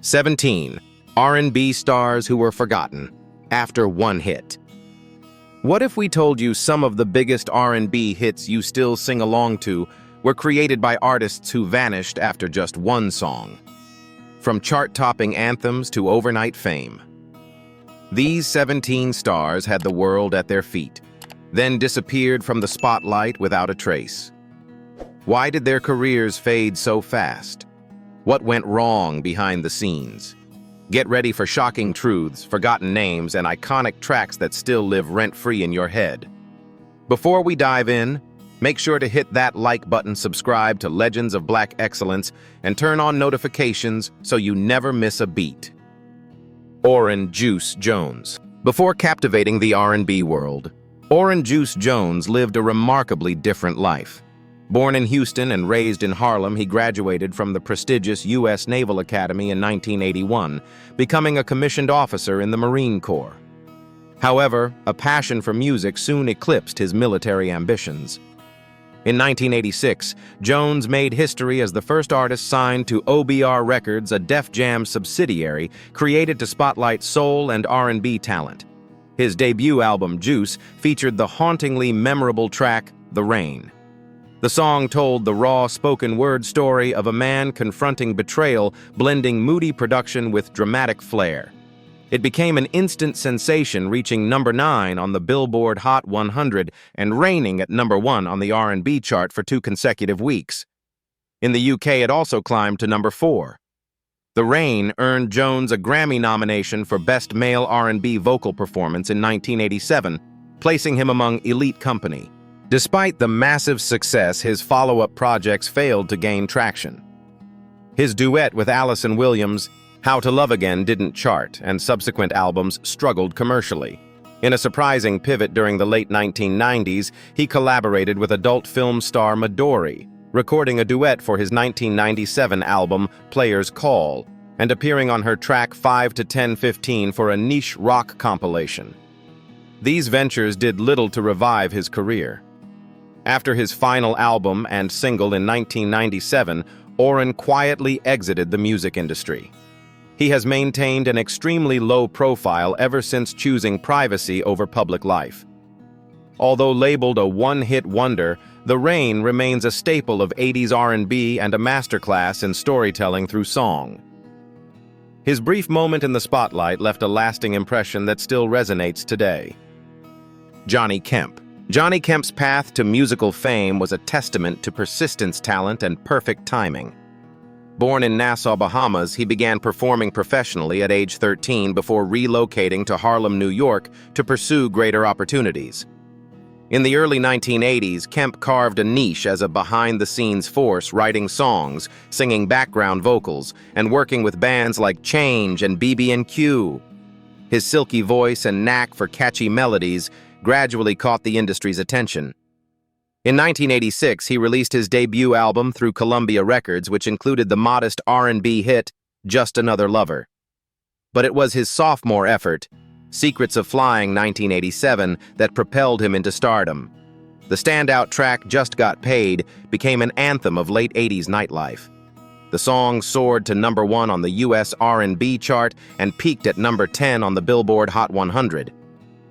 17. R&B stars who were forgotten after one hit. What if we told you some of the biggest R&B hits you still sing along to were created by artists who vanished after just one song? From chart-topping anthems to overnight fame. These 17 stars had the world at their feet, then disappeared from the spotlight without a trace. Why did their careers fade so fast? What went wrong behind the scenes? Get ready for shocking truths, forgotten names, and iconic tracks that still live rent-free in your head. Before we dive in, make sure to hit that like button, subscribe to Legends of Black Excellence, and turn on notifications so you never miss a beat. Oran Juice Jones. Before captivating the R&B world, Oran Juice Jones lived a remarkably different life. Born in Houston and raised in Harlem, he graduated from the prestigious U.S. Naval Academy in 1981, becoming a commissioned officer in the Marine Corps. However, a passion for music soon eclipsed his military ambitions. In 1986, Jones made history as the first artist signed to OBR Records, a Def Jam subsidiary created to spotlight soul and R&B talent. His debut album, Juice, featured the hauntingly memorable track, The Rain. The song told the raw spoken word story of a man confronting betrayal, blending moody production with dramatic flair. It became an instant sensation, reaching number 9 on the Billboard Hot 100 and reigning at number 1 on the R&B chart for 2 consecutive weeks. In the UK, it also climbed to number 4. The Rain earned Jones a Grammy nomination for Best Male R&B Vocal Performance in 1987, placing him among elite company. Despite the massive success, his follow-up projects failed to gain traction. His duet with Allison Williams, How to Love Again, didn't chart, and subsequent albums struggled commercially. In a surprising pivot during the late 1990s, he collaborated with adult film star Midori, recording a duet for his 1997 album Player's Call, and appearing on her track 5 to 1015 for a niche rock compilation. These ventures did little to revive his career. After his final album and single in 1997, Oran quietly exited the music industry. He has maintained an extremely low profile ever since choosing privacy over public life. Although labeled a one-hit wonder, The Rain remains a staple of 80s R&B and a masterclass in storytelling through song. His brief moment in the spotlight left a lasting impression that still resonates today. Johnny Kemp. Johnny Kemp's path to musical fame was a testament to persistence, talent, and perfect timing. Born in Nassau, Bahamas, he began performing professionally at age 13 before relocating to Harlem, New York to pursue greater opportunities. In the early 1980s, Kemp carved a niche as a behind-the-scenes force, writing songs, singing background vocals, and working with bands like Change and BB&Q. His silky voice and knack for catchy melodies gradually caught the industry's attention. In 1986, he released his debut album through Columbia Records, which included the modest R&B hit, Just Another Lover. But it was his sophomore effort, Secrets of Flying 1987, that propelled him into stardom. The standout track, Just Got Paid, became an anthem of late 80s nightlife. The song soared to number 1 on the U.S. R&B chart and peaked at number 10 on the Billboard Hot 100.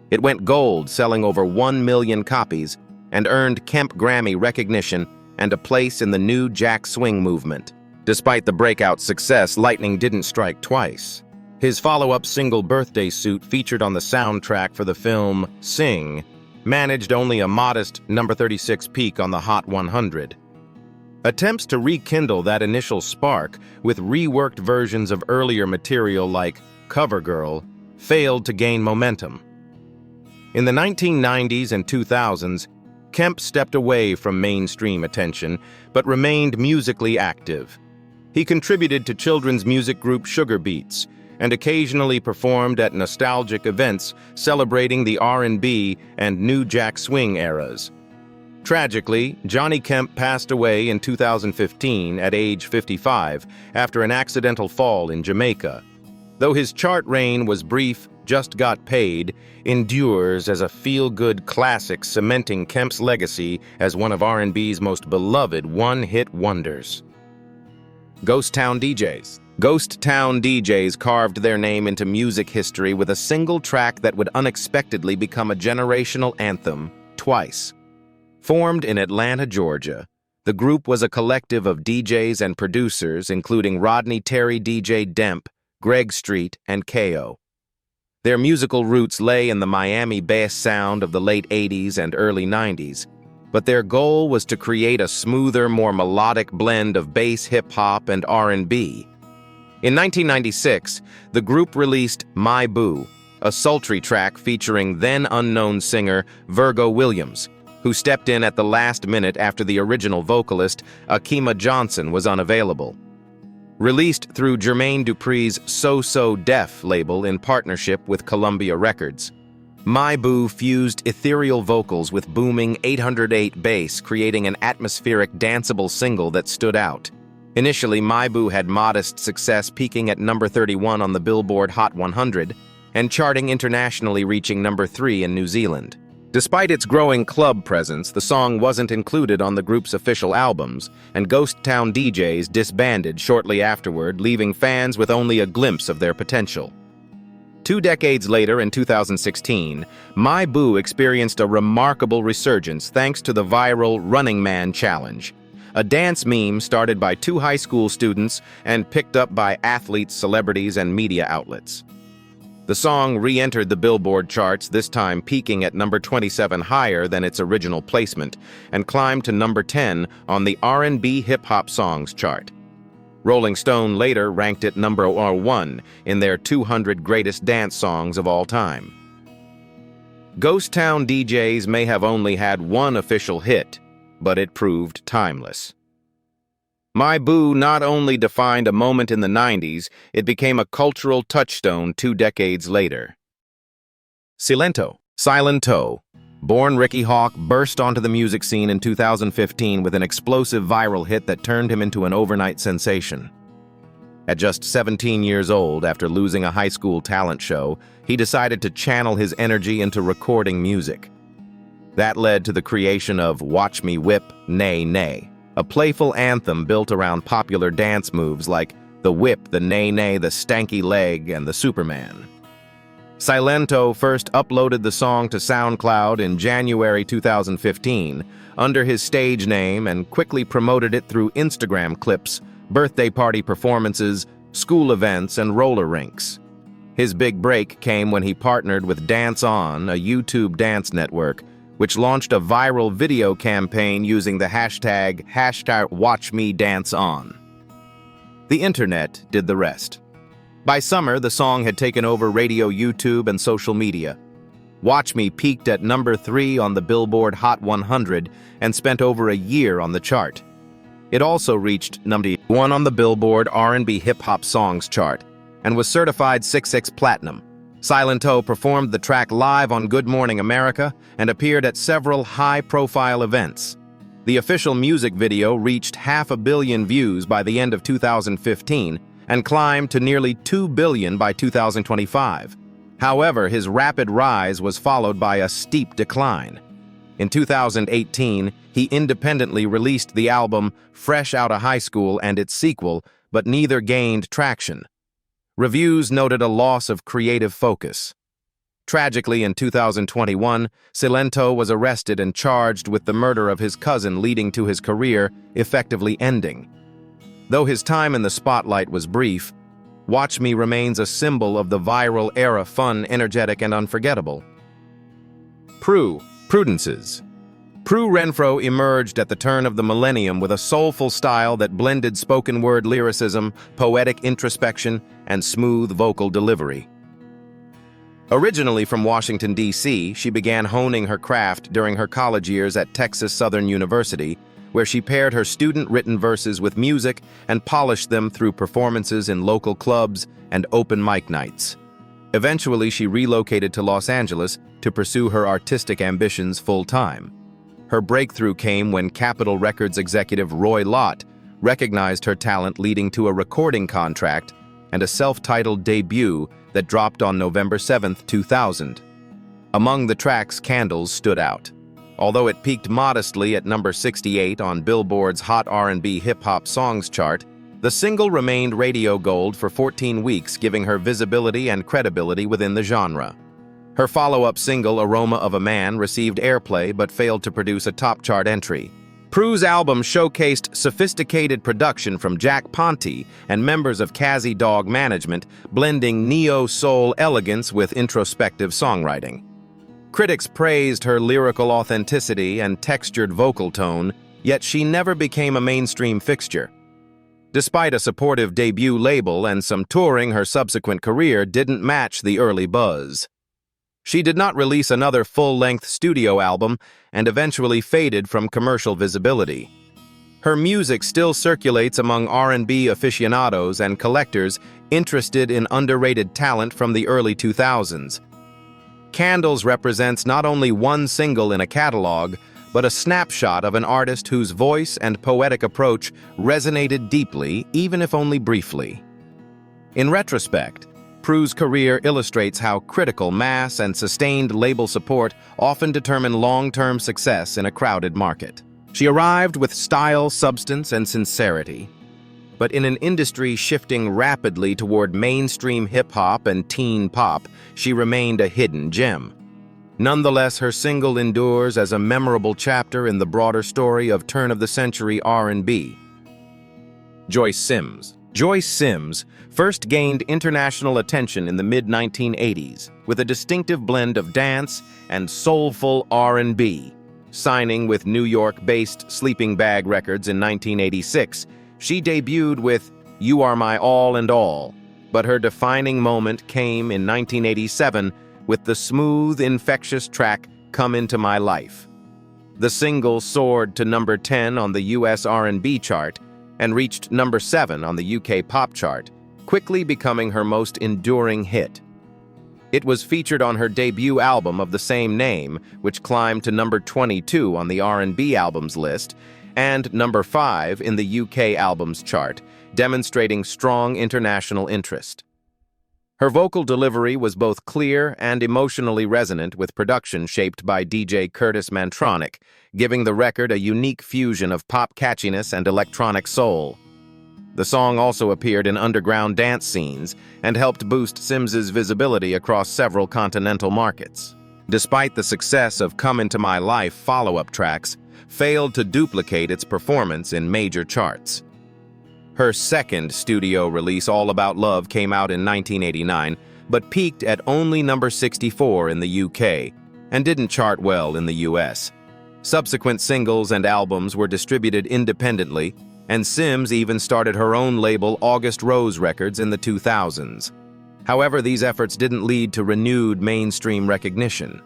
It went gold, selling over 1 million copies, and earned Kemp Grammy recognition and a place in the new Jack Swing movement. Despite the breakout success, lightning didn't strike twice. His follow-up single Birthday Suit, featured on the soundtrack for the film Sing, managed only a modest number 36 peak on the Hot 100. Attempts to rekindle that initial spark with reworked versions of earlier material like Cover Girl failed to gain momentum. In the 1990s and 2000s, Kemp stepped away from mainstream attention, but remained musically active. He contributed to children's music group Sugar Beats, and occasionally performed at nostalgic events celebrating the R&B and New Jack Swing eras. Tragically, Johnny Kemp passed away in 2015 at age 55 after an accidental fall in Jamaica. Though his chart reign was brief, Just Got Paid endures as a feel-good classic, cementing Kemp's legacy as one of R&B's most beloved one-hit wonders. Ghost Town DJs. Ghost Town DJs carved their name into music history with a single track that would unexpectedly become a generational anthem, Twice. Formed in Atlanta, Georgia, the group was a collective of DJs and producers, including Rodney Terry, DJ Demp, Greg Street, and K.O. Their musical roots lay in the Miami bass sound of the late 80s and early 90s, but their goal was to create a smoother, more melodic blend of bass, hip-hop, and R&B. In 1996, the group released My Boo, a sultry track featuring then-unknown singer Virgo Williams, who stepped in at the last minute after the original vocalist, Akima Johnson, was unavailable. Released through Jermaine Dupri's So So Def label in partnership with Columbia Records, My Boo fused ethereal vocals with booming 808 bass, creating an atmospheric, danceable single that stood out. Initially, My Boo had modest success, peaking at number 31 on the Billboard Hot 100 and charting internationally, reaching number 3 in New Zealand. Despite its growing club presence, the song wasn't included on the group's official albums, and Ghost Town DJs disbanded shortly afterward, leaving fans with only a glimpse of their potential. 2 decades later, in 2016, My Boo experienced a remarkable resurgence thanks to the viral Running Man Challenge, a dance meme started by 2 high school students and picked up by athletes, celebrities, and media outlets. The song re-entered the Billboard charts, this time peaking at number 27, higher than its original placement, and climbed to number 10 on the R&B hip-hop songs chart. Rolling Stone later ranked it number 1 in their 200 greatest dance songs of all time. Ghost Town DJs may have only had one official hit, but it proved timeless. My Boo not only defined a moment in the 90s, it became a cultural touchstone 2 decades later. Silento, born Ricky Hawk, burst onto the music scene in 2015 with an explosive viral hit that turned him into an overnight sensation. At just 17 years old, after losing a high school talent show, he decided to channel his energy into recording music. That led to the creation of Watch Me Whip, Nay Nay, a playful anthem built around popular dance moves like the whip, the nay nay, the stanky leg, and the Superman. Silento first uploaded the song to SoundCloud in January 2015 under his stage name and quickly promoted it through Instagram clips, birthday party performances, school events, and roller rinks. His big break came when he partnered with Dance On, a YouTube dance network, which launched a viral video campaign using the hashtag #WatchMeDanceOn. The internet did the rest. By summer, the song had taken over radio, YouTube, and social media. Watch Me peaked at number 3 on the Billboard Hot 100 and spent over a year on the chart. It also reached number 1 on the Billboard R&B Hip-Hop Songs chart and was certified 6X Platinum. Silento performed the track live on Good Morning America and appeared at several high-profile events. The official music video reached 500 million views by the end of 2015 and climbed to nearly 2 billion by 2025. However, his rapid rise was followed by a steep decline. In 2018, he independently released the album Fresh Outta High School and its sequel, but neither gained traction. Reviews noted a loss of creative focus. Tragically, in 2021, Silento was arrested and charged with the murder of his cousin, leading to his career effectively ending. Though his time in the spotlight was brief, Watch Me remains a symbol of the viral era, fun, energetic, and unforgettable. Prudences. Prue Renfro emerged at the turn of the millennium with a soulful style that blended spoken word lyricism, poetic introspection, and smooth vocal delivery. Originally from Washington, D.C., she began honing her craft during her college years at Texas Southern University, where she paired her student-written verses with music and polished them through performances in local clubs and open mic nights. Eventually, she relocated to Los Angeles to pursue her artistic ambitions full-time. Her breakthrough came when Capitol Records executive Roy Lott recognized her talent, leading to a recording contract and a self-titled debut that dropped on November 7, 2000. Among the tracks, Candles stood out. Although it peaked modestly at number 68 on Billboard's Hot R&B Hip-Hop Songs chart, The single remained radio gold for 14 weeks, giving her visibility and credibility within the genre. Her follow-up single, Aroma of a Man, received airplay but failed to produce a top chart entry. Prue's album showcased sophisticated production from Jack Ponti and members of Kazi Dog Management, blending neo-soul elegance with introspective songwriting. Critics praised her lyrical authenticity and textured vocal tone, yet she never became a mainstream fixture. Despite a supportive debut label and some touring, her subsequent career didn't match the early buzz. She did not release another full-length studio album and eventually faded from commercial visibility. Her music still circulates among R&B aficionados and collectors interested in underrated talent from the early 2000s. Candles represents not only one single in a catalog, but a snapshot of an artist whose voice and poetic approach resonated deeply, even if only briefly. In retrospect, Prue's career illustrates how critical mass and sustained label support often determine long-term success in a crowded market. She arrived with style, substance, and sincerity. But in an industry shifting rapidly toward mainstream hip-hop and teen pop, she remained a hidden gem. Nonetheless, her single endures as a memorable chapter in the broader story of turn-of-the-century R&B. Joyce Sims. Joyce Sims first gained international attention in the mid-1980s with a distinctive blend of dance and soulful R&B. Signing with New York-based Sleeping Bag Records in 1986, she debuted with You Are My All and All, but her defining moment came in 1987 with the smooth, infectious track Come Into My Life. The single soared to number 10 on the US R&B chart and reached number 7 on the UK pop chart, quickly becoming her most enduring hit. It was featured on her debut album of the same name, which climbed to number 22 on the R&B albums list, and number 5 in the UK albums chart, demonstrating strong international interest. Her vocal delivery was both clear and emotionally resonant, with production shaped by DJ Curtis Mantronic, giving the record a unique fusion of pop catchiness and electronic soul. The song also appeared in underground dance scenes and helped boost Sims's visibility across several continental markets. Despite the success of Come Into My Life, follow-up tracks failed to duplicate its performance in major charts. Her second studio release, All About Love, came out in 1989, but peaked at only number 64 in the UK and didn't chart well in the US. Subsequent singles and albums were distributed independently, and Sims even started her own label, August Rose Records, in the 2000s. However, these efforts didn't lead to renewed mainstream recognition.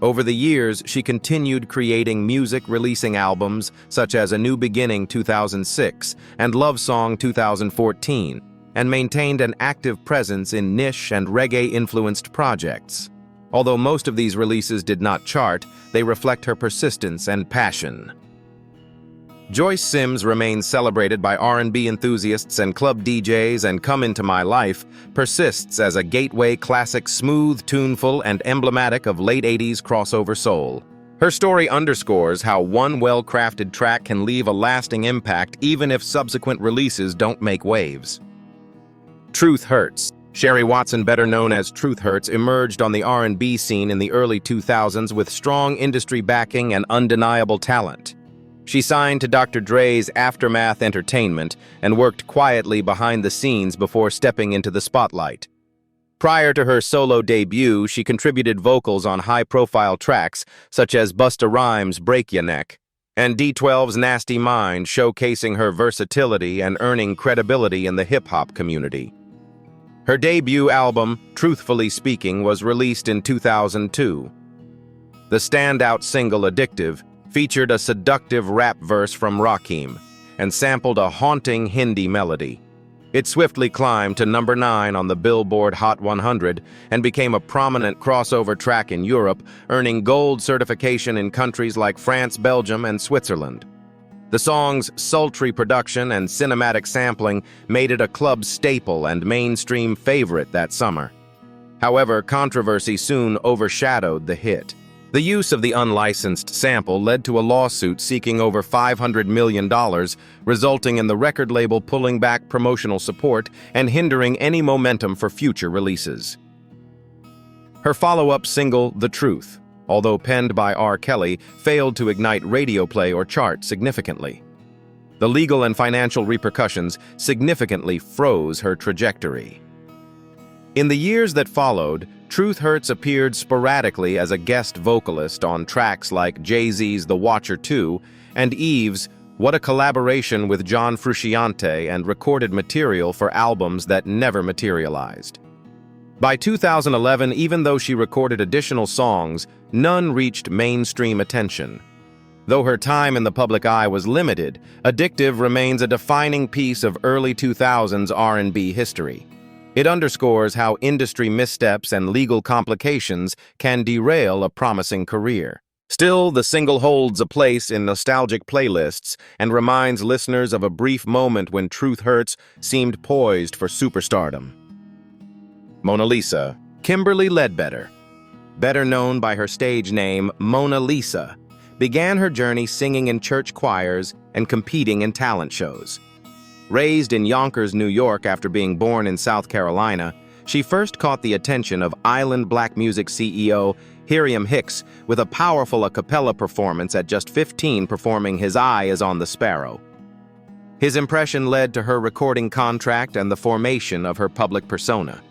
Over the years, she continued creating music, releasing albums such as A New Beginning 2006 and Love Song 2014, and maintained an active presence in niche and reggae-influenced projects. Although most of these releases did not chart, they reflect her persistence and passion. Joyce Sims remains celebrated by R&B enthusiasts and club DJs, and Come Into My Life persists as a gateway classic, smooth, tuneful, and emblematic of late 80s crossover soul. Her story underscores how one well-crafted track can leave a lasting impact even if subsequent releases don't make waves. Truth Hurts. Sherry Watson, better known as Truth Hurts, emerged on the R&B scene in the early 2000s with strong industry backing and undeniable talent. She signed to Dr. Dre's Aftermath Entertainment and worked quietly behind the scenes before stepping into the spotlight. Prior to her solo debut, she contributed vocals on high-profile tracks such as Busta Rhymes' Break Ya Neck and D12's Nasty Mind, showcasing her versatility and earning credibility in the hip-hop community. Her debut album, Truthfully Speaking, was released in 2002. The standout single, Addictive, featured a seductive rap verse from Rakim and sampled a haunting Hindi melody. It swiftly climbed to number 9 on the Billboard Hot 100 and became a prominent crossover track in Europe, earning gold certification in countries like France, Belgium, and Switzerland. The song's sultry production and cinematic sampling made it a club staple and mainstream favorite that summer. However, controversy soon overshadowed the hit. The use of the unlicensed sample led to a lawsuit seeking over $500 million, resulting in the record label pulling back promotional support and hindering any momentum for future releases. Her follow-up single, The Truth, although penned by R. Kelly, failed to ignite radio play or chart significantly. The legal and financial repercussions significantly froze her trajectory. In the years that followed, Truth Hurts appeared sporadically as a guest vocalist on tracks like Jay-Z's The Watcher 2 and Eve's What a Collaboration with John Frusciante, and recorded material for albums that never materialized. By 2011, even though she recorded additional songs, none reached mainstream attention. Though her time in the public eye was limited, Addictive remains a defining piece of early 2000s R&B history. It underscores how industry missteps and legal complications can derail a promising career. Still, the single holds a place in nostalgic playlists and reminds listeners of a brief moment when Truth Hurts seemed poised for superstardom. Mona Lisa. Kimberly Ledbetter, better known by her stage name Mona Lisa, began her journey singing in church choirs and competing in talent shows. Raised in Yonkers, New York after being born in South Carolina, she first caught the attention of island black music CEO Hiriam Hicks with a powerful a cappella performance at just 15, performing His Eye is on the Sparrow. His impression led to her recording contract and the formation of her public persona.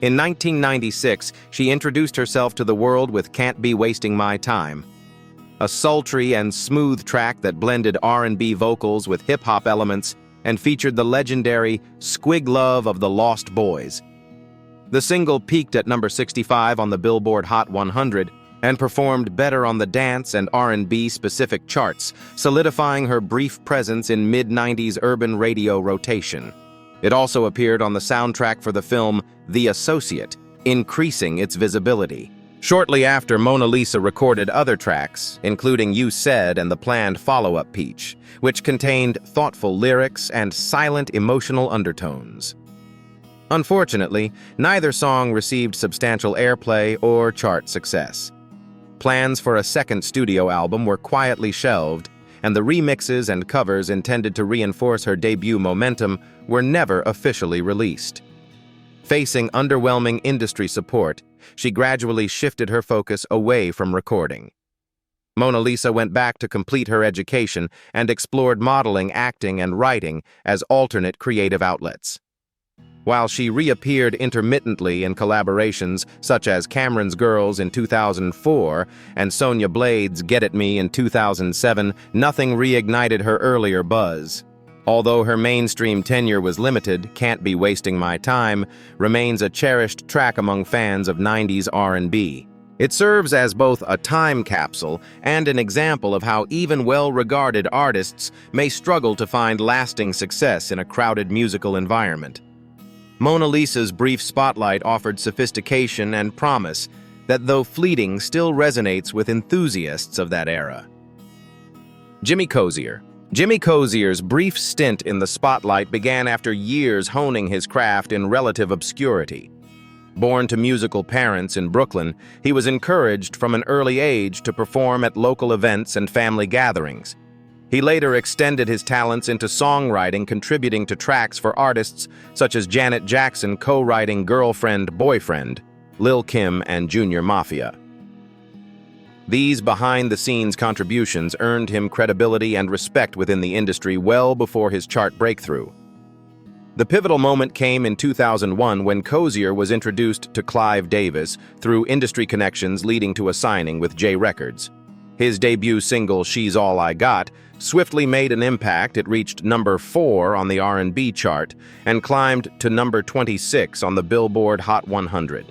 In 1996, she introduced herself to the world with Can't Be Wasting My Time, a sultry and smooth track that blended R&B vocals with hip-hop elements and featured the legendary Squig Love of the Lost Boys. The single peaked at number 65 on the Billboard Hot 100 and performed better on the dance and R&B-specific charts, solidifying her brief presence in mid-90s urban radio rotation. It also appeared on the soundtrack for the film The Associate, increasing its visibility. Shortly after, Mona Lisa recorded other tracks, including You Said and the planned follow-up Peach, which contained thoughtful lyrics and silent emotional undertones. Unfortunately, neither song received substantial airplay or chart success. Plans for a second studio album were quietly shelved, and the remixes and covers intended to reinforce her debut momentum were never officially released. Facing underwhelming industry support, she gradually shifted her focus away from recording. Mona Lisa went back to complete her education and explored modeling, acting, and writing as alternate creative outlets. While she reappeared intermittently in collaborations such as Cameron's Girls in 2004 and Sonya Blade's Get At Me in 2007, nothing reignited her earlier buzz. Although her mainstream tenure was limited, Can't Be Wasting My Time remains a cherished track among fans of 90s R&B. It serves as both a time capsule and an example of how even well-regarded artists may struggle to find lasting success in a crowded musical environment. Mona Lisa's brief spotlight offered sophistication and promise that, though fleeting, still resonates with enthusiasts of that era. Jimmy Cozier. Jimmy Cozier's brief stint in the spotlight began after years honing his craft in relative obscurity. Born to musical parents in Brooklyn, he was encouraged from an early age to perform at local events and family gatherings. He later extended his talents into songwriting, contributing to tracks for artists such as Janet Jackson, co-writing Girlfriend, Boyfriend, Lil' Kim, and Junior Mafia. These behind-the-scenes contributions earned him credibility and respect within the industry well before his chart breakthrough. The pivotal moment came in 2001 when Cozier was introduced to Clive Davis through industry connections, leading to a signing with J Records. His debut single, She's All I Got, swiftly made an impact. It reached number 4 on the R&B chart and climbed to number 26 on the Billboard Hot 100.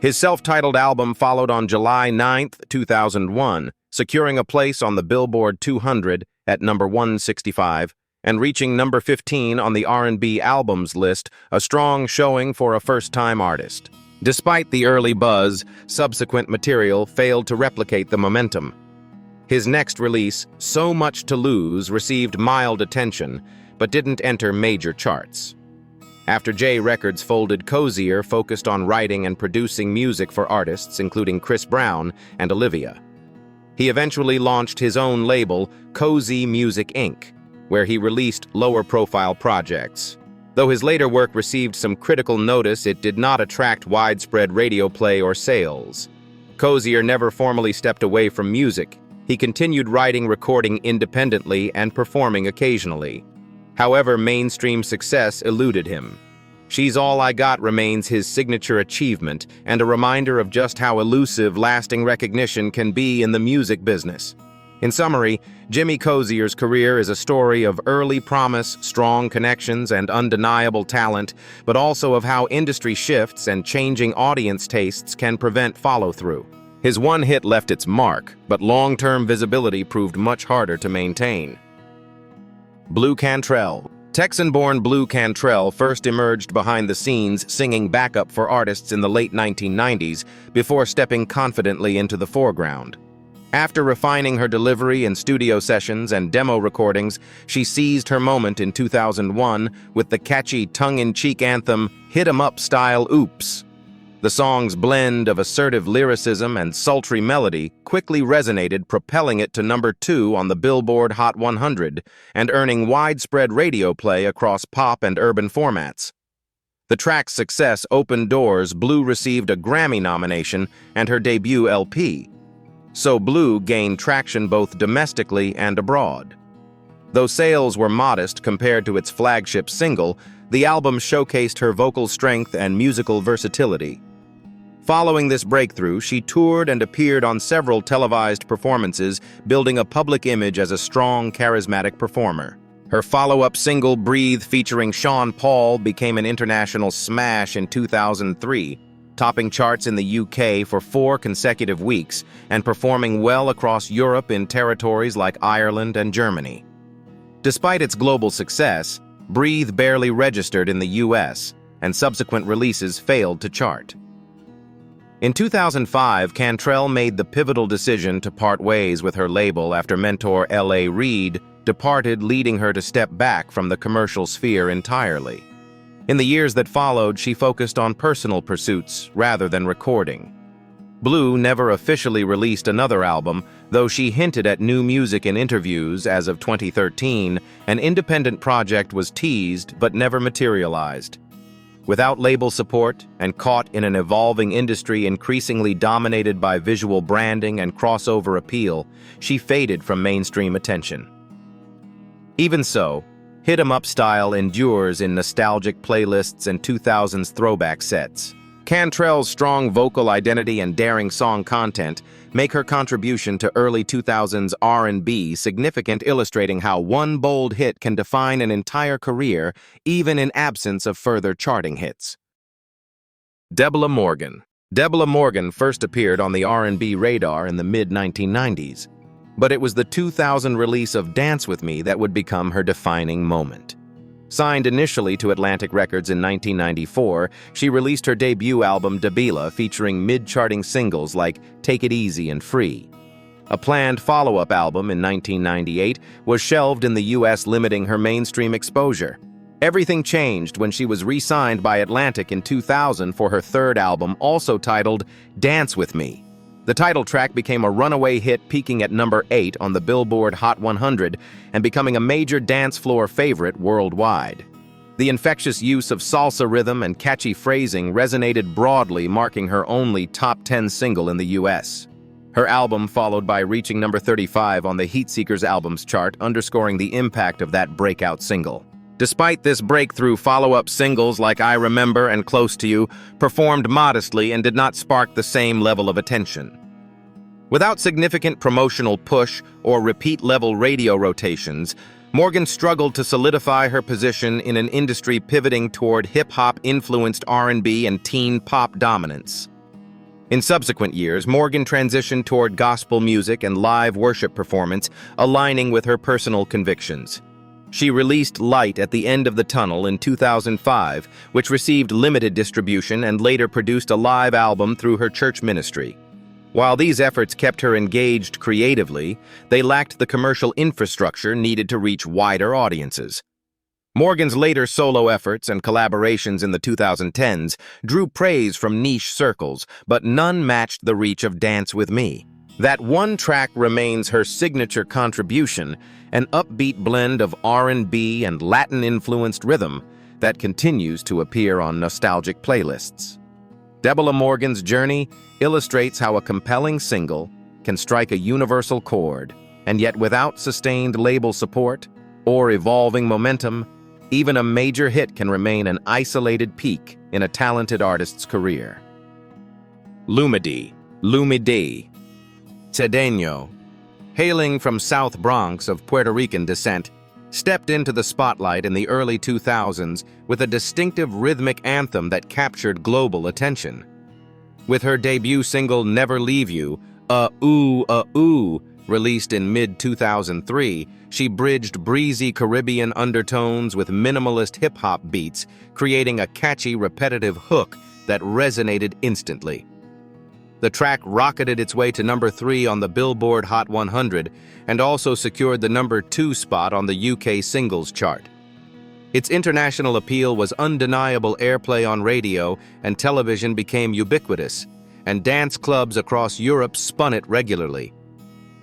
His self-titled album followed on July 9, 2001, securing a place on the Billboard 200 at number 165 and reaching number 15 on the R&B albums list, a strong showing for a first-time artist. Despite the early buzz, subsequent material failed to replicate the momentum. His next release, So Much to Lose, received mild attention, but didn't enter major charts. After J Records folded, Cozier focused on writing and producing music for artists including Chris Brown and Olivia. He eventually launched his own label, Cozy Music Inc., where he released lower-profile projects. Though his later work received some critical notice, it did not attract widespread radio play or sales. Cozier never formally stepped away from music. He continued writing, recording independently, and performing occasionally. However, mainstream success eluded him. She's All I Got remains his signature achievement and a reminder of just how elusive lasting recognition can be in the music business. In summary, Jimmy Cozier's career is a story of early promise, strong connections, and undeniable talent, but also of how industry shifts and changing audience tastes can prevent follow-through. His one hit left its mark, but long-term visibility proved much harder to maintain. Blue Cantrell. Texan-born Blue Cantrell first emerged behind the scenes singing backup for artists in the late 1990s before stepping confidently into the foreground. After refining her delivery in studio sessions and demo recordings, she seized her moment in 2001 with the catchy tongue-in-cheek anthem Hit 'Em Up style Oops. The song's blend of assertive lyricism and sultry melody quickly resonated, propelling it to number 2 on the Billboard Hot 100 and earning widespread radio play across pop and urban formats. The track's success opened doors. Blue received a Grammy nomination and her debut LP. So Blue gained traction both domestically and abroad. Though sales were modest compared to its flagship single, the album showcased her vocal strength and musical versatility. Following this breakthrough, she toured and appeared on several televised performances, building a public image as a strong, charismatic performer. Her follow-up single, Breathe, featuring Sean Paul, became an international smash in 2003, topping charts in the UK for 4 consecutive weeks and performing well across Europe in territories like Ireland and Germany. Despite its global success, Breathe barely registered in the US, and subsequent releases failed to chart. In 2005, Cantrell made the pivotal decision to part ways with her label after mentor L.A. Reid departed, leading her to step back from the commercial sphere entirely. In the years that followed, she focused on personal pursuits rather than recording. Blue never officially released another album, though she hinted at new music in interviews. As of 2013, an independent project was teased but never materialized. Without label support and caught in an evolving industry increasingly dominated by visual branding and crossover appeal, she faded from mainstream attention. Even so, Hit 'Em Up style endures in nostalgic playlists and 2000s throwback sets. Cantrell's strong vocal identity and daring song content make her contribution to early 2000s R&B significant, illustrating how one bold hit can define an entire career, even in absence of further charting hits. Deborah Morgan. Deborah Morgan first appeared on the R&B radar in the mid-1990s, but it was the 2000 release of Dance With Me that would become her defining moment. Signed initially to Atlantic Records in 1994, she released her debut album Dabila, featuring mid-charting singles like Take It Easy and Free. A planned follow-up album in 1998 was shelved in the US, limiting her mainstream exposure. Everything changed when she was re-signed by Atlantic in 2000 for her third album, also titled Dance With Me. The title track became a runaway hit, peaking at number 8 on the Billboard Hot 100 and becoming a major dance floor favorite worldwide. The infectious use of salsa rhythm and catchy phrasing resonated broadly, marking her only top 10 single in the US. Her album followed by reaching number 35 on the Heatseekers albums chart, underscoring the impact of that breakout single. Despite this breakthrough, follow-up singles like I Remember and Close to You performed modestly and did not spark the same level of attention. Without significant promotional push or repeat-level radio rotations, Morgan struggled to solidify her position in an industry pivoting toward hip-hop-influenced R&B and teen pop dominance. In subsequent years, Morgan transitioned toward gospel music and live worship performance, aligning with her personal convictions. She released Light at the End of the Tunnel in 2005, which received limited distribution, and later produced a live album through her church ministry. While these efforts kept her engaged creatively, they lacked the commercial infrastructure needed to reach wider audiences. Morgan's later solo efforts and collaborations in the 2010s drew praise from niche circles, but none matched the reach of Dance With Me. That one track remains her signature contribution, an upbeat blend of R&B and Latin-influenced rhythm that continues to appear on nostalgic playlists. Deborah Morgan's journey illustrates how a compelling single can strike a universal chord, and yet without sustained label support or evolving momentum, even a major hit can remain an isolated peak in a talented artist's career. Lumidee, Cedeño, hailing from South Bronx of Puerto Rican descent, stepped into the spotlight in the early 2000s with a distinctive rhythmic anthem that captured global attention. With her debut single Never Leave You, Ooh, released in mid-2003, she bridged breezy Caribbean undertones with minimalist hip-hop beats, creating a catchy, repetitive hook that resonated instantly. The track rocketed its way to number 3 on the Billboard Hot 100 and also secured the number 2 spot on the UK singles chart. Its international appeal was undeniable. Airplay on radio and television became ubiquitous, and dance clubs across Europe spun it regularly.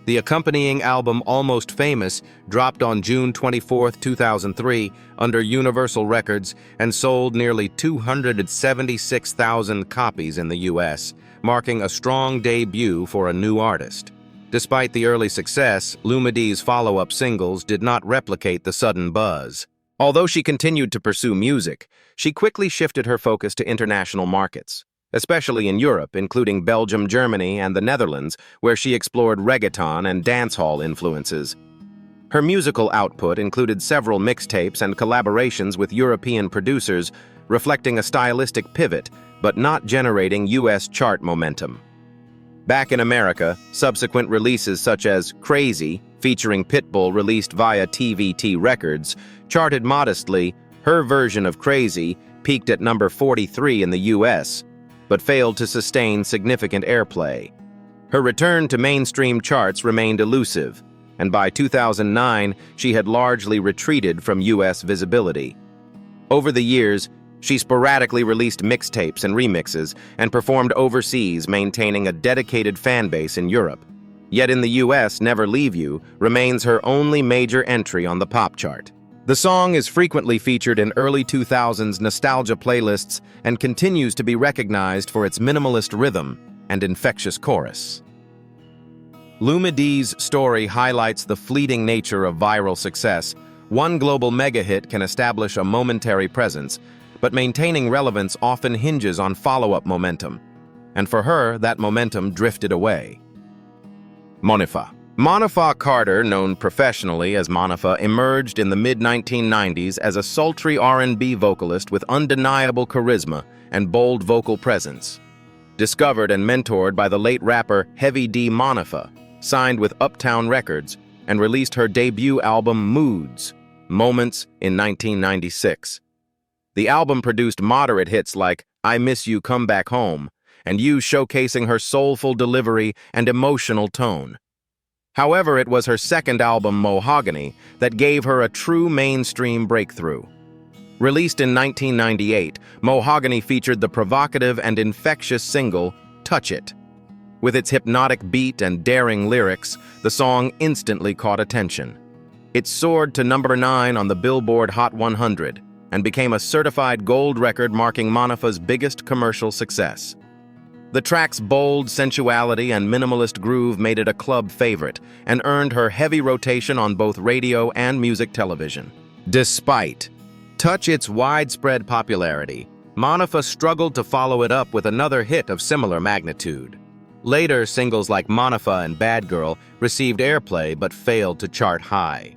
The accompanying album, Almost Famous, dropped on June 24, 2003, under Universal Records and sold nearly 276,000 copies in the US, marking a strong debut for a new artist. Despite the early success, Lumidee's follow-up singles did not replicate the sudden buzz. Although she continued to pursue music, she quickly shifted her focus to international markets, especially in Europe, including Belgium, Germany, and the Netherlands, where she explored reggaeton and dancehall influences. Her musical output included several mixtapes and collaborations with European producers, reflecting a stylistic pivot, but not generating US chart momentum. Back in America, subsequent releases such as Crazy, featuring Pitbull, released via TVT Records, charted modestly. Her version of Crazy peaked at number 43 in the US, but failed to sustain significant airplay. Her return to mainstream charts remained elusive, and by 2009, she had largely retreated from US visibility. Over the years, she sporadically released mixtapes and remixes and performed overseas, maintaining a dedicated fanbase in Europe. Yet in the US, Never Leave You remains her only major entry on the pop chart. The song is frequently featured in early 2000s nostalgia playlists and continues to be recognized for its minimalist rhythm and infectious chorus. Lumidee's story highlights the fleeting nature of viral success. One global mega-hit can establish a momentary presence, but maintaining relevance often hinges on follow-up momentum. And for her, that momentum drifted away. Monifa Carter, known professionally as Monifa, emerged in the mid-1990s as a sultry R&B vocalist with undeniable charisma and bold vocal presence. Discovered and mentored by the late rapper Heavy D. Monifa, signed with Uptown Records, and released her debut album Moments in 1996. The album produced moderate hits like I Miss You, Come Back Home, and You, showcasing her soulful delivery and emotional tone. However, it was her second album, Mahogany, that gave her a true mainstream breakthrough. Released in 1998, Mahogany featured the provocative and infectious single, Touch It. With its hypnotic beat and daring lyrics, the song instantly caught attention. It soared to number 9 on the Billboard Hot 100 and became a certified gold record, marking Monifa's biggest commercial success. The track's bold sensuality and minimalist groove made it a club favorite and earned her heavy rotation on both radio and music television. Despite its widespread popularity, Monifa struggled to follow it up with another hit of similar magnitude. Later, singles like Monifa and Bad Girl received airplay but failed to chart high.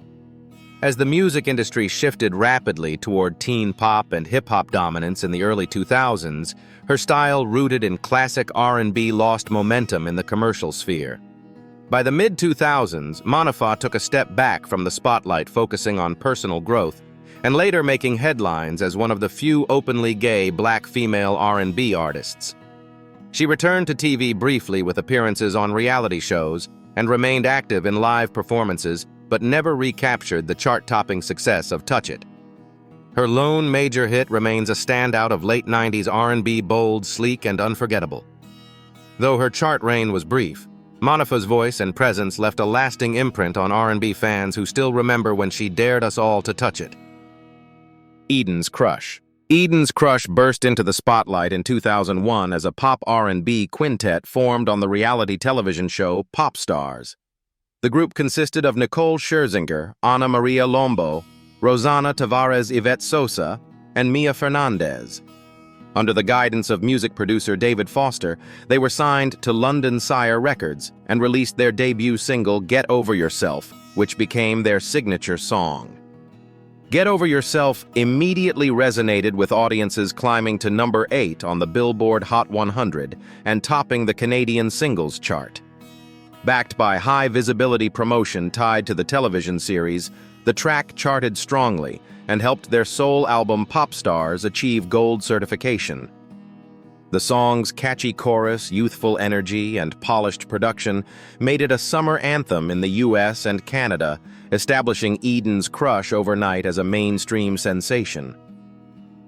As the music industry shifted rapidly toward teen pop and hip-hop dominance in the early 2000s, her style, rooted in classic R&B, lost momentum in the commercial sphere. By the mid-2000s, Monifa took a step back from the spotlight, focusing on personal growth, and later making headlines as one of the few openly gay black female R&B artists. She returned to TV briefly with appearances on reality shows and remained active in live performances, but never recaptured the chart-topping success of Touch It. Her lone major hit remains a standout of late 90s R&B, bold, sleek, and unforgettable. Though her chart reign was brief, Monifa's voice and presence left a lasting imprint on R&B fans who still remember when she dared us all to touch it. Eden's Crush. Eden's Crush burst into the spotlight in 2001 as a pop R&B quintet formed on the reality television show Pop Stars. The group consisted of Nicole Scherzinger, Ana Maria Lombo, Rosana Tavares Yvette Sosa, and Mia Fernandez. Under the guidance of music producer David Foster, they were signed to London Sire Records and released their debut single Get Over Yourself, which became their signature song. Get Over Yourself immediately resonated with audiences, climbing to number 8 on the Billboard Hot 100 and topping the Canadian singles chart. Backed by high-visibility promotion tied to the television series, the track charted strongly and helped their soul album Pop Stars achieve gold certification. The song's catchy chorus, youthful energy, and polished production made it a summer anthem in the US and Canada, establishing Eden's Crush overnight as a mainstream sensation.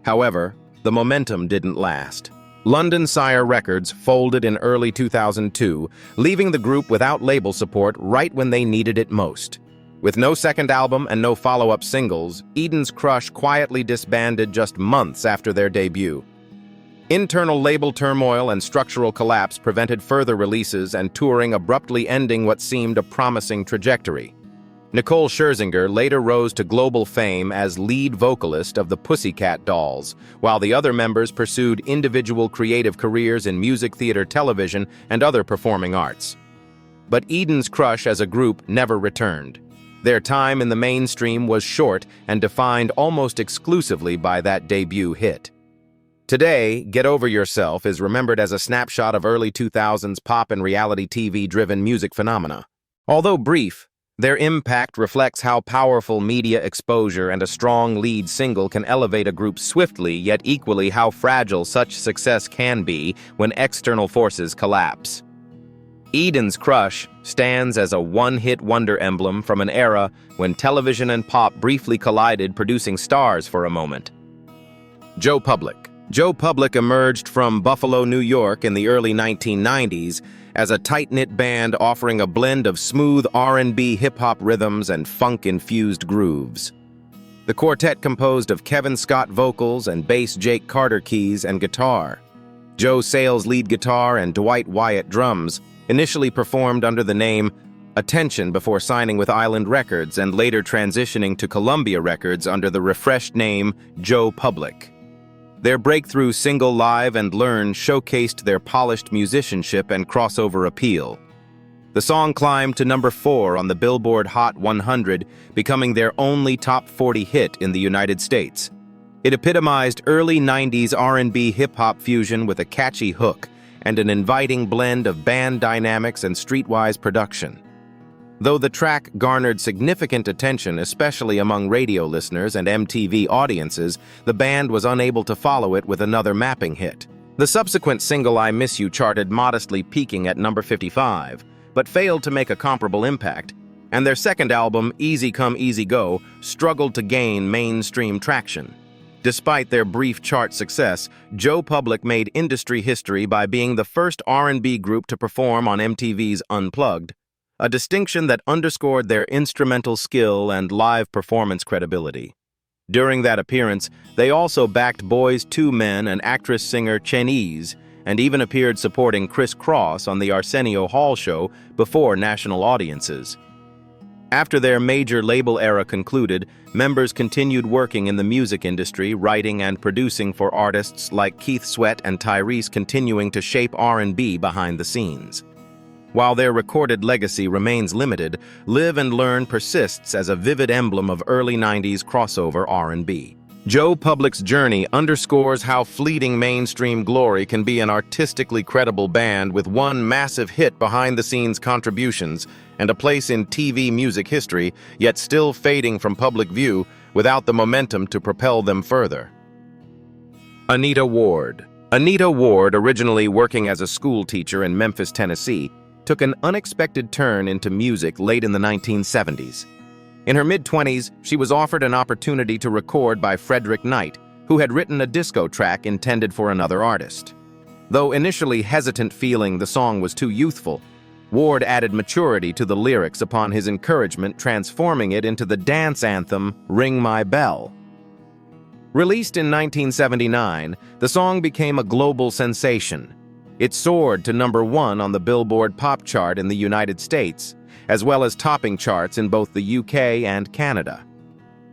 However, the momentum didn't last. London Sire Records folded in early 2002, leaving the group without label support right when they needed it most. With no second album and no follow-up singles, Eden's Crush quietly disbanded just months after their debut. Internal label turmoil and structural collapse prevented further releases, and touring abruptly ending what seemed a promising trajectory. Nicole Scherzinger later rose to global fame as lead vocalist of the Pussycat Dolls, while the other members pursued individual creative careers in music, theater, television, and other performing arts. But Eden's Crush as a group never returned. Their time in the mainstream was short and defined almost exclusively by that debut hit. Today, Get Over Yourself is remembered as a snapshot of early 2000s pop and reality TV-driven music phenomena. Although brief, their impact reflects how powerful media exposure and a strong lead single can elevate a group swiftly, yet equally how fragile such success can be when external forces collapse. Eden's Crush stands as a one-hit wonder emblem from an era when television and pop briefly collided, producing stars for a moment. Joe Public. Joe Public emerged from Buffalo, New York in the early 1990s as a tight-knit band offering a blend of smooth R&B hip-hop rhythms and funk-infused grooves. The quartet composed of Kevin Scott vocals and bass Jake Carter keys and guitar. Joe Sales lead guitar and Dwight Wyatt drums, initially performed under the name Attention before signing with Island Records and later transitioning to Columbia Records under the refreshed name Joe Public. Their breakthrough single Live and Learn showcased their polished musicianship and crossover appeal. The song climbed to number 4 on the Billboard Hot 100, becoming their only top 40 hit in the United States. It epitomized early 90s R&B hip-hop fusion with a catchy hook and an inviting blend of band dynamics and streetwise production. Though the track garnered significant attention, especially among radio listeners and MTV audiences, the band was unable to follow it with another mapping hit. The subsequent single I Miss You charted modestly, peaking at number 55, but failed to make a comparable impact, and their second album, Easy Come Easy Go, struggled to gain mainstream traction. Despite their brief chart success, Joe Public made industry history by being the first R&B group to perform on MTV's Unplugged, a distinction that underscored their instrumental skill and live performance credibility. During that appearance, they also backed Boys II Men and actress-singer Chenise, and even appeared supporting Chris Cross on the Arsenio Hall show before national audiences. After their major label era concluded, members continued working in the music industry, writing and producing for artists like Keith Sweat and Tyrese, continuing to shape R&B behind the scenes. While their recorded legacy remains limited, Live and Learn persists as a vivid emblem of early 90s crossover R&B. Joe Public's journey underscores how fleeting mainstream glory can be an artistically credible band with one massive hit behind-the-scenes contributions and a place in TV music history, yet still fading from public view without the momentum to propel them further. Anita Ward. Anita Ward, originally working as a school teacher in Memphis, Tennessee, took an unexpected turn into music late in the 1970s. In her mid-20s, she was offered an opportunity to record by Frederick Knight, who had written a disco track intended for another artist. Though initially hesitant, feeling the song was too youthful, Ward added maturity to the lyrics upon his encouragement, transforming it into the dance anthem, Ring My Bell. Released in 1979, the song became a global sensation. It soared to #1 on the Billboard Pop chart in the United States, as well as topping charts in both the UK and Canada.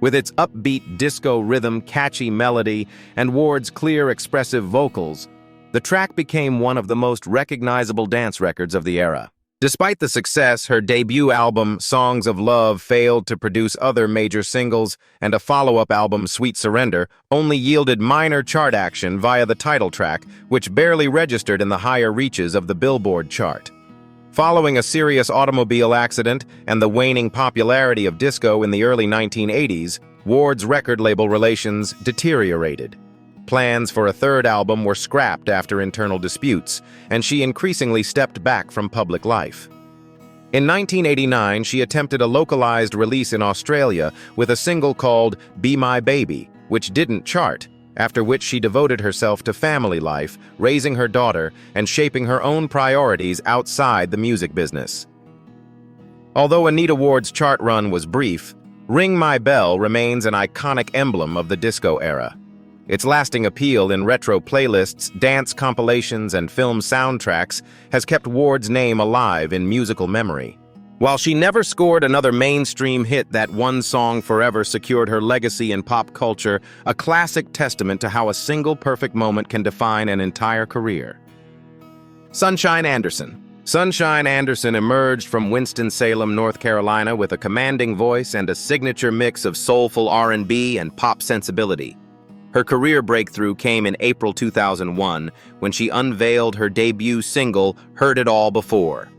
With its upbeat disco rhythm, catchy melody, and Ward's clear, expressive vocals, the track became one of the most recognizable dance records of the era. Despite the success, her debut album, Songs of Love, failed to produce other major singles, and a follow-up album, Sweet Surrender, only yielded minor chart action via the title track, which barely registered in the higher reaches of the Billboard chart. Following a serious automobile accident and the waning popularity of disco in the early 1980s, Ward's record label relations deteriorated. Plans for a third album were scrapped after internal disputes, and she increasingly stepped back from public life. In 1989, she attempted a localized release in Australia with a single called Be My Baby, which didn't chart, after which she devoted herself to family life, raising her daughter, and shaping her own priorities outside the music business. Although Anita Ward's chart run was brief, Ring My Bell remains an iconic emblem of the disco era. Its lasting appeal in retro playlists, dance compilations, and film soundtracks has kept Ward's name alive in musical memory. While she never scored another mainstream hit, that one song forever secured her legacy in pop culture, a classic testament to how a single perfect moment can define an entire career. Sunshine Anderson. Sunshine Anderson emerged from Winston-Salem, North Carolina with a commanding voice and a signature mix of soulful R&B and pop sensibility. Her career breakthrough came in April 2001 when she unveiled her debut single, Heard It All Before.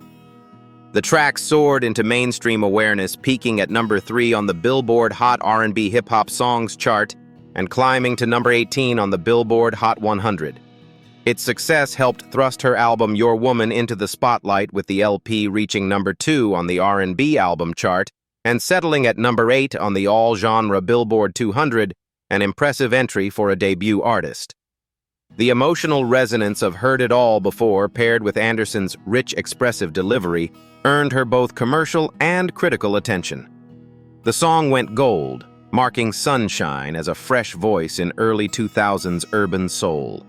The track soared into mainstream awareness, peaking at #3 on the Billboard Hot R&B Hip Hop Songs chart and climbing to #18 on the Billboard Hot 100. Its success helped thrust her album Your Woman into the spotlight, with the LP reaching #2 on the R&B album chart and settling at #8 on the all-genre Billboard 200, an impressive entry for a debut artist. The emotional resonance of Heard It All Before, paired with Anderson's rich, expressive delivery, earned her both commercial and critical attention. The song went gold, marking Sunshine as a fresh voice in early 2000s urban soul.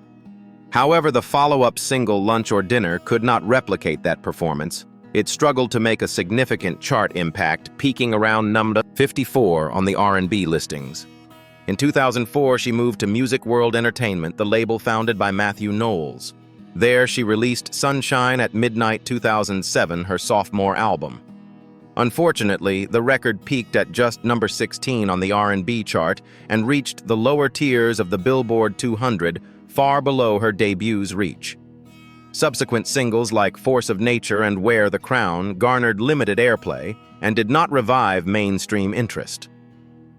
However, the follow-up single, Lunch or Dinner, could not replicate that performance. It struggled to make a significant chart impact, peaking around #54 on the R&B listings. In 2004, she moved to Music World Entertainment, the label founded by Matthew Knowles. There, she released Sunshine at midnight 2007, her sophomore album. Unfortunately, the record peaked at just #16 on the R&B chart and reached the lower tiers of the Billboard 200, far below her debut's reach. Subsequent singles like Force of Nature and Wear the Crown garnered limited airplay and did not revive mainstream interest.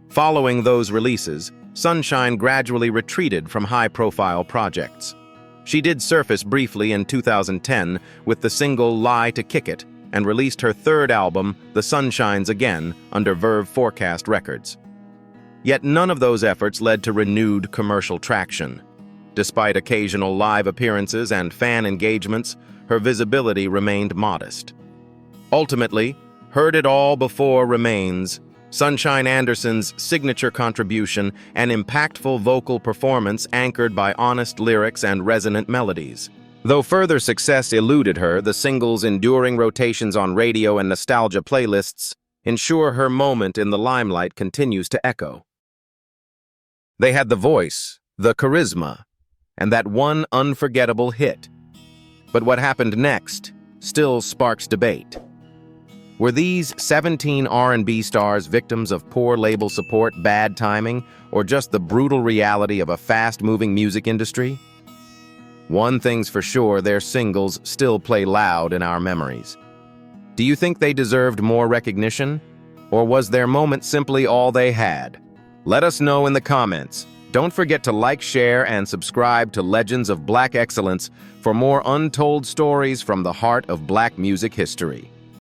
Following those releases, Sunshine gradually retreated from high-profile projects. She did surface briefly in 2010 with the single Lie to Kick It, and released her third album, The Sun Shines Again, under Verve Forecast Records. Yet none of those efforts led to renewed commercial traction. Despite occasional live appearances and fan engagements, her visibility remained modest. Ultimately, Heard It All Before remains Sunshine Anderson's signature contribution, an impactful vocal performance anchored by honest lyrics and resonant melodies. Though further success eluded her, the single's enduring rotations on radio and nostalgia playlists ensure her moment in the limelight continues to echo. They had the voice, the charisma, and that one unforgettable hit. But what happened next still sparks debate. Were these 17 R&B stars victims of poor label support, bad timing, or just the brutal reality of a fast-moving music industry? One thing's for sure, their singles still play loud in our memories. Do you think they deserved more recognition? Or was their moment simply all they had? Let us know in the comments. Don't forget to like, share, and subscribe to Legends of Black Excellence for more untold stories from the heart of Black music history.